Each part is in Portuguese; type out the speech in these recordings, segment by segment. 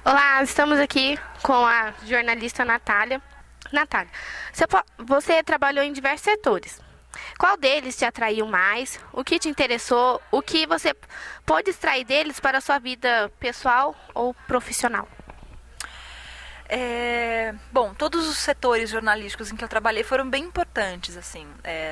Olá, estamos aqui com a jornalista Natália. Natália, você trabalhou em diversos setores. Qual deles te atraiu mais? O que te interessou? O que você pode extrair deles para a sua vida pessoal ou profissional? Bom, todos os setores jornalísticos em que eu trabalhei foram bem importantes, assim.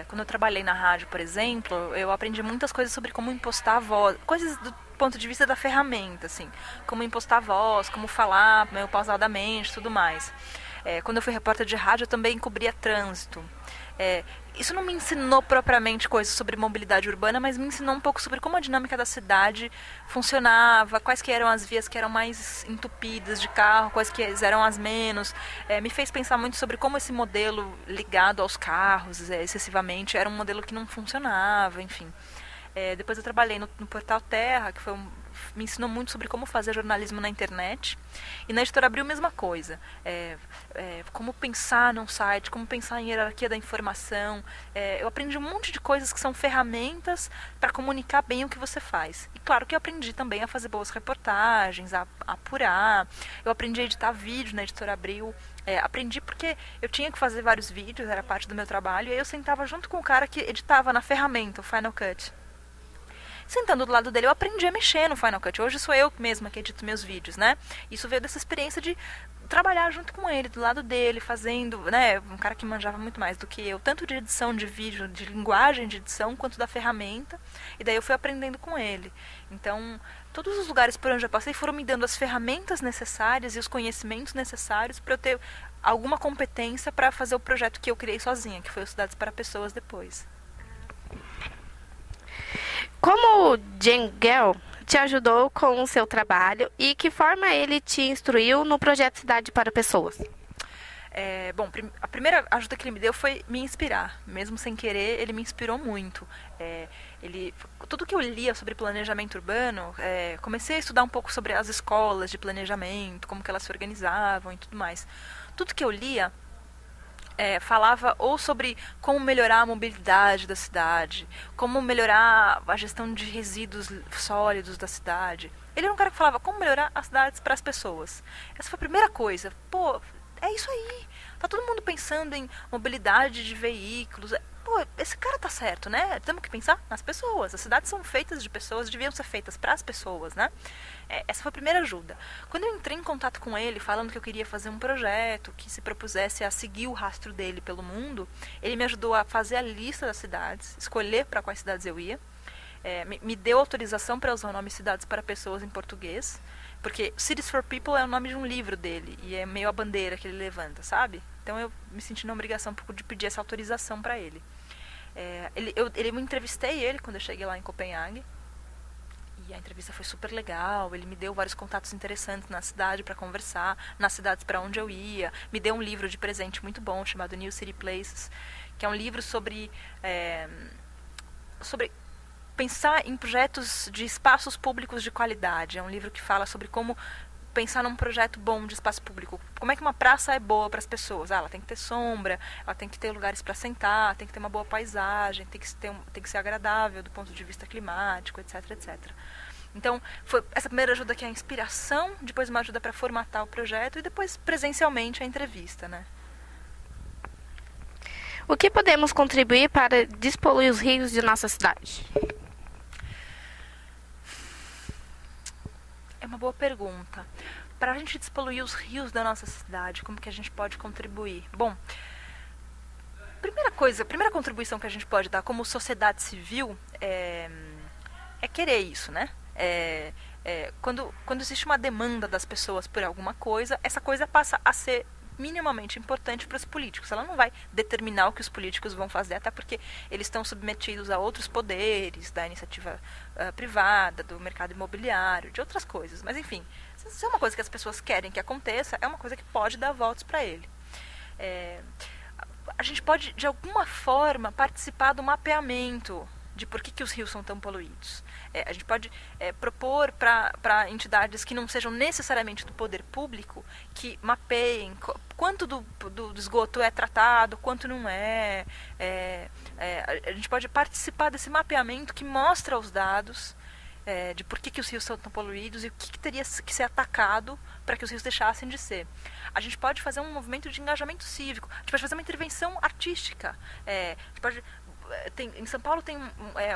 Quando eu trabalhei na rádio, por exemplo, eu aprendi muitas coisas sobre como impostar a voz, coisas do ponto de vista da ferramenta, assim, como impostar a voz, como falar meio pausadamente, tudo mais. Quando eu fui repórter de rádio, eu também cobria trânsito. Isso não me ensinou propriamente coisas sobre mobilidade urbana, mas me ensinou um pouco sobre como a dinâmica da cidade funcionava, quais que eram as vias que eram mais entupidas de carro, quais que eram as menos. Me fez pensar muito sobre como esse modelo ligado aos carros excessivamente era um modelo que não funcionava, enfim. Depois eu trabalhei no Portal Terra, que me ensinou muito sobre como fazer jornalismo na internet. E na Editora Abril, mesma coisa. Como pensar num site, como pensar em hierarquia da informação. Eu aprendi um monte de coisas que são ferramentas para comunicar bem o que você faz. E claro que eu aprendi também a fazer boas reportagens, a apurar. Eu aprendi a editar vídeo na Editora Abril. Aprendi porque eu tinha que fazer vários vídeos, era parte do meu trabalho. E aí eu sentava junto com o cara que editava na ferramenta, o Final Cut. Sentando do lado dele, eu aprendi a mexer no Final Cut. Hoje sou eu mesma que edito meus vídeos, né? Isso veio dessa experiência de trabalhar junto com ele, do lado dele, fazendo, né? Um cara que manjava muito mais do que eu, tanto de edição de vídeo, de linguagem de edição, quanto da ferramenta. E daí eu fui aprendendo com ele. Então, todos os lugares por onde eu passei foram me dando as ferramentas necessárias e os conhecimentos necessários para eu ter alguma competência para fazer o projeto que eu criei sozinha, que foi o Cidades para Pessoas depois. Como o Gengel te ajudou com o seu trabalho e que forma ele te instruiu no projeto Cidade para Pessoas? Bom, a primeira ajuda que ele me deu foi me inspirar. Mesmo sem querer, ele me inspirou muito. Tudo que eu lia sobre planejamento urbano, comecei a estudar um pouco sobre as escolas de planejamento, como que elas se organizavam e tudo mais. Tudo que eu lia falava ou sobre como melhorar a mobilidade da cidade, como melhorar a gestão de resíduos sólidos da cidade. Ele era um cara que falava como melhorar as cidades para as pessoas. Essa foi a primeira coisa. Pô, é isso aí. Tá todo mundo pensando em mobilidade de veículos. Pô, esse cara tá certo, né? Temos que pensar nas pessoas. As cidades são feitas de pessoas, deviam ser feitas para as pessoas, né? Essa foi a primeira ajuda. Quando eu entrei em contato com ele, falando que eu queria fazer um projeto que se propusesse a seguir o rastro dele pelo mundo, ele me ajudou a fazer a lista das cidades, escolher para quais cidades eu ia. Me deu autorização para usar o nome Cidades para Pessoas em português, porque Cities for People é o nome de um livro dele, e é meio a bandeira que ele levanta, sabe? Então eu me senti na obrigação um pouco de pedir essa autorização para ele. Eu entrevistei ele quando eu cheguei lá em Copenhague, e a entrevista foi super legal. Ele me deu vários contatos interessantes na cidade para conversar, nas cidades para onde eu ia. Me deu um livro de presente muito bom chamado New City Places, que é um livro sobre pensar em projetos de espaços públicos de qualidade. É um livro que fala sobre como pensar num projeto bom de espaço público. Como é que uma praça é boa para as pessoas? Ela tem que ter sombra, ela tem que ter lugares para sentar, tem que ter uma boa paisagem, tem que ser agradável do ponto de vista climático, etc, etc. Então, foi essa primeira ajuda que é a inspiração, depois uma ajuda para formatar o projeto e depois presencialmente a entrevista, né? O que podemos contribuir para despoluir os rios de nossa cidade? É uma boa pergunta. Para a gente despoluir os rios da nossa cidade, como que a gente pode contribuir? Bom, a primeira contribuição que a gente pode dar como sociedade civil é querer isso, né? Quando existe uma demanda das pessoas por alguma coisa, essa coisa passa a ser minimamente importante para os políticos. Ela não vai determinar o que os políticos vão fazer, até porque eles estão submetidos a outros poderes, da iniciativa privada, do mercado imobiliário, de outras coisas. Mas, enfim, se é uma coisa que as pessoas querem que aconteça, é uma coisa que pode dar votos para ele. A gente pode, de alguma forma, participar do mapeamento de por que os rios são tão poluídos. A gente pode propor para entidades que não sejam necessariamente do poder público que mapeiem quanto do esgoto é tratado, quanto não é. A gente pode participar desse mapeamento que mostra os dados de por que os rios são tão poluídos e o que teria que ser atacado para que os rios deixassem de ser. A gente pode fazer um movimento de engajamento cívico, a gente pode fazer uma intervenção artística, a gente pode... em São Paulo tem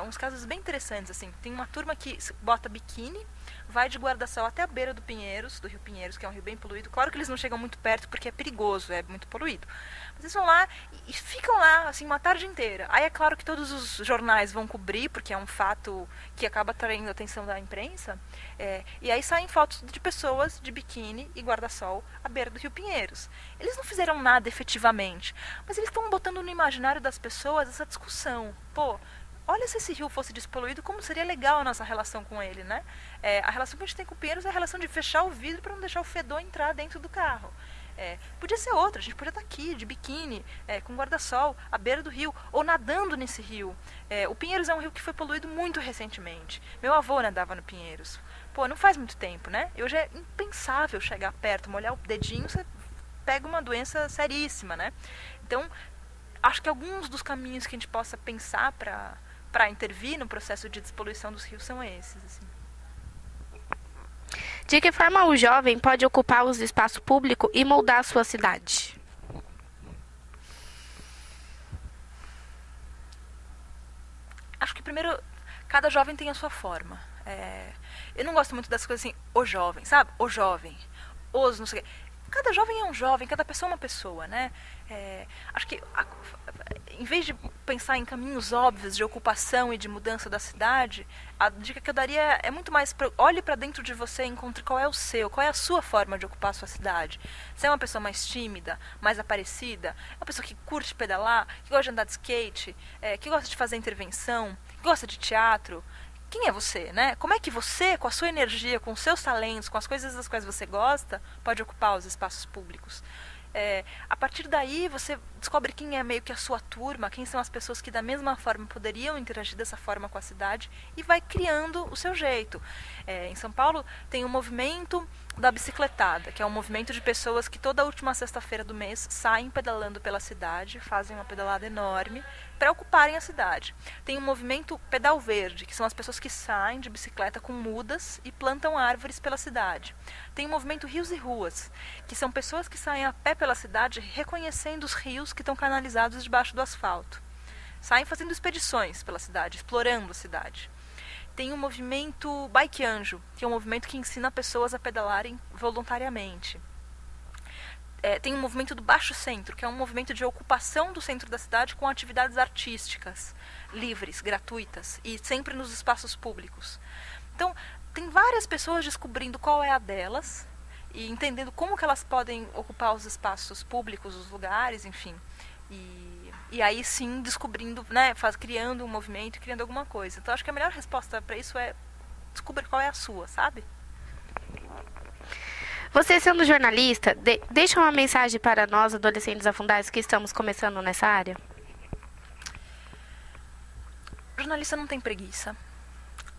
uns casos bem interessantes, assim. Tem uma turma que bota biquíni, vai de Guarda-Sol até a beira do Rio Pinheiros, que é um rio bem poluído. Claro que eles não chegam muito perto porque é perigoso, é muito poluído. Mas eles vão lá e ficam lá, assim, uma tarde inteira. Aí é claro que todos os jornais vão cobrir, porque é um fato que acaba atraindo a atenção da imprensa. E aí saem fotos de pessoas de biquíni e guarda-sol à beira do Rio Pinheiros. Eles não fizeram nada efetivamente, mas eles estão botando no imaginário das pessoas essa discussão. Pô, olha, se esse rio fosse despoluído, como seria legal a nossa relação com ele, né? A relação que a gente tem com o Pinheiros é a relação de fechar o vidro para não deixar o fedor entrar dentro do carro. Podia ser outra, a gente podia estar aqui, de biquíni, com guarda-sol, à beira do rio, ou nadando nesse rio. O Pinheiros é um rio que foi poluído muito recentemente. Meu avô nadava no Pinheiros. Pô, não faz muito tempo, né? E hoje é impensável chegar perto, molhar o dedinho, você pega uma doença seríssima, né? Então, acho que alguns dos caminhos que a gente possa pensar para intervir no processo de despoluição dos rios são esses, assim. De que forma o jovem pode ocupar os espaços públicos e moldar a sua cidade? Acho que primeiro, cada jovem tem a sua forma. Eu não gosto muito das coisas assim, o jovem, sabe? O jovem, os não sei o quê. Cada jovem é um jovem, cada pessoa é uma pessoa, né? Acho que, em vez de pensar em caminhos óbvios de ocupação e de mudança da cidade, a dica que eu daria é muito mais, olhe para dentro de você e encontre qual é a sua forma de ocupar a sua cidade. Você é uma pessoa mais tímida, mais aparecida, é uma pessoa que curte pedalar, que gosta de andar de skate, que gosta de fazer intervenção, que gosta de teatro. Quem é você, né? Como é que você, com a sua energia, com os seus talentos, com as coisas das quais você gosta, pode ocupar os espaços públicos? A partir daí, você descobre quem é meio que a sua turma, quem são as pessoas que da mesma forma poderiam interagir dessa forma com a cidade e vai criando o seu jeito. Em São Paulo tem o movimento da bicicletada, que é um movimento de pessoas que toda última sexta-feira do mês saem pedalando pela cidade, fazem uma pedalada enorme para ocuparem a cidade. Tem o movimento Pedal Verde, que são as pessoas que saem de bicicleta com mudas e plantam árvores pela cidade. Tem o movimento Rios e Ruas, que são pessoas que saem a pé pela cidade reconhecendo os rios que estão canalizados debaixo do asfalto. Saem fazendo expedições pela cidade, explorando a cidade. Tem o movimento Bike Anjo, que é um movimento que ensina pessoas a pedalarem voluntariamente. Tem o movimento do Baixo Centro, que é um movimento de ocupação do centro da cidade com atividades artísticas, livres, gratuitas e sempre nos espaços públicos. Então, tem várias pessoas descobrindo qual é a delas e entendendo como que elas podem ocupar os espaços públicos, os lugares, enfim. E aí sim descobrindo, né, criando um movimento, criando alguma coisa. Então, acho que a melhor resposta para isso é descobrir qual é a sua, sabe? Você, sendo jornalista, deixa uma mensagem para nós, adolescentes afundados, que estamos começando nessa área? Jornalista não tem preguiça.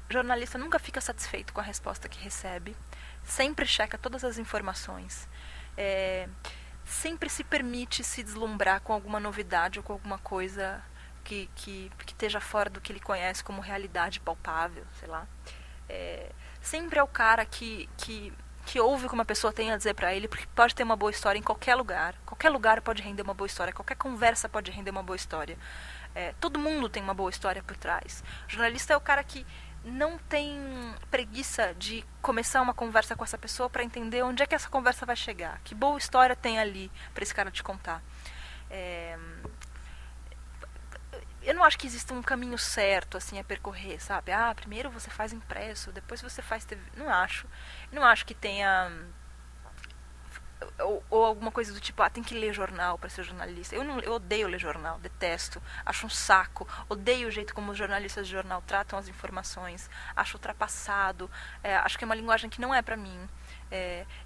Jornalista nunca fica satisfeito com a resposta que recebe. Sempre checa todas as informações. Sempre se permite se deslumbrar com alguma novidade ou com alguma coisa que esteja fora do que ele conhece como realidade palpável, sei lá. Sempre é o cara que ouve o que uma pessoa tem a dizer para ele, porque pode ter uma boa história em qualquer lugar. Qualquer lugar pode render uma boa história, qualquer conversa pode render uma boa história. Todo mundo tem uma boa história por trás. O jornalista é o cara que não tem preguiça de começar uma conversa com essa pessoa para entender onde é que essa conversa vai chegar. Que boa história tem ali para esse cara te contar. Eu não acho que exista um caminho certo assim a percorrer, sabe? Primeiro você faz impresso, depois você faz TV. Não acho. Não acho que tenha ou alguma coisa do tipo, tem que ler jornal para ser jornalista. Eu odeio ler jornal, detesto, acho um saco, odeio o jeito como os jornalistas de jornal tratam as informações, acho ultrapassado, acho que é uma linguagem que não é para mim.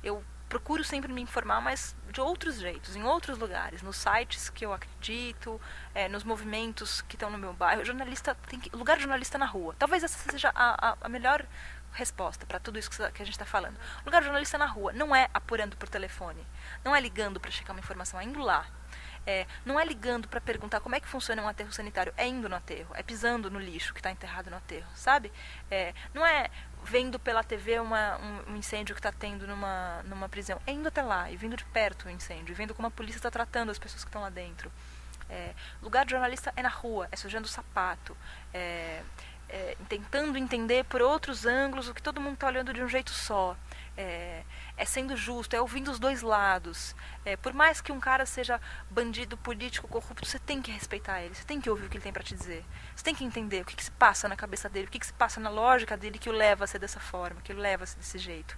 Eu procuro sempre me informar, mas de outros jeitos, em outros lugares, nos sites que eu acredito, nos movimentos que estão no meu bairro. Lugar de jornalista na rua. Talvez essa seja a melhor resposta para tudo isso que a gente está falando. O lugar de jornalista na rua não é apurando por telefone, não é ligando para checar uma informação, é indo lá. Não é ligando para perguntar como é que funciona um aterro sanitário, é indo no aterro, é pisando no lixo que está enterrado no aterro, sabe? Não é vendo pela TV um incêndio que está tendo numa prisão, é indo até lá e vendo de perto o incêndio, e vendo como a polícia está tratando as pessoas que estão lá dentro. Lugar de jornalista é na rua, é sujando o sapato, tentando entender por outros ângulos o que todo mundo está olhando de um jeito só. É sendo justo, é ouvindo os dois lados. Por mais que um cara seja bandido, político, corrupto, você tem que respeitar ele, você tem que ouvir o que ele tem para te dizer. Você tem que entender o que se passa na cabeça dele, o que se passa na lógica dele que o leva a ser dessa forma, que o leva a ser desse jeito.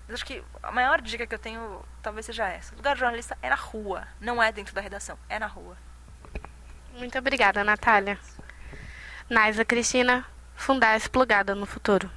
Mas acho que a maior dica que eu tenho talvez seja essa. O lugar de jornalista é na rua, não é dentro da redação, é na rua. Muito obrigada, Natália. Naisa Cristina, Fundar Plugada no Futuro.